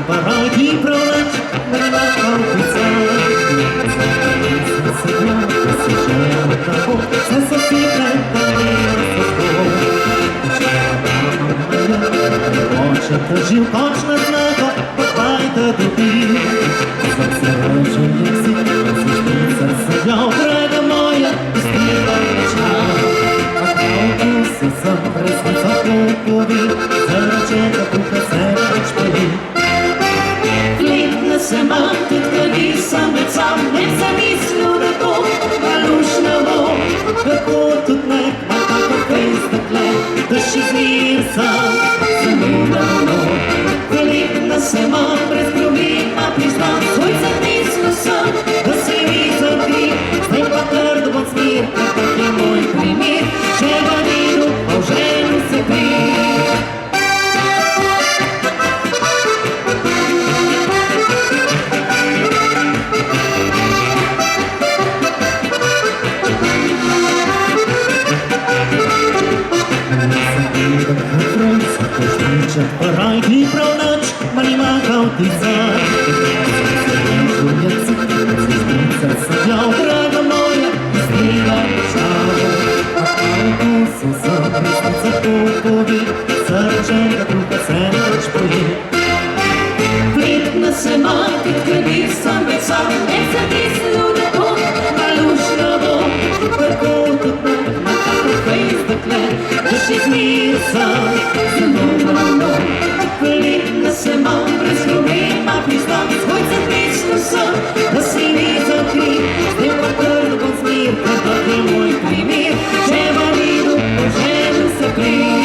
Параді пролеч, вона обіцяє. Це сусідне очі кажів, кожна знака, попайте тобі. Засережує всі, засвітиться сидя, дорога моя, стріла реча. А кавкуси запресниця купові, заречека кука сереч пові. Фліт'на сема, тут кладі самицям, не заміслю реков, галушного. Верху тут не кмата кофей стекле, дощі змірса, замудано. Фліт'на сема, прискроміна пізна, свой заміслюся, до сивій зорки, стань потвердо под смір, так є мой примір, ще ваніну, а вже не себе. Параді пронач, маліма каутиця. Засережується, засвітиться сидя, дорога моя, стріла реча. А кавкуси запресниця купові, заречека кука сереч пові. Фліт'на сема, підкриві самиця, не заміслю реков, галушного. Верху тут не кмата кофей стекле, дощі змірса, замудано. Фліт'на сема, прискроміна пізна, свой заміслюся, до сивій зорки, стань потвердо под смір, так є мой примір, ще ваніну, вже не себе.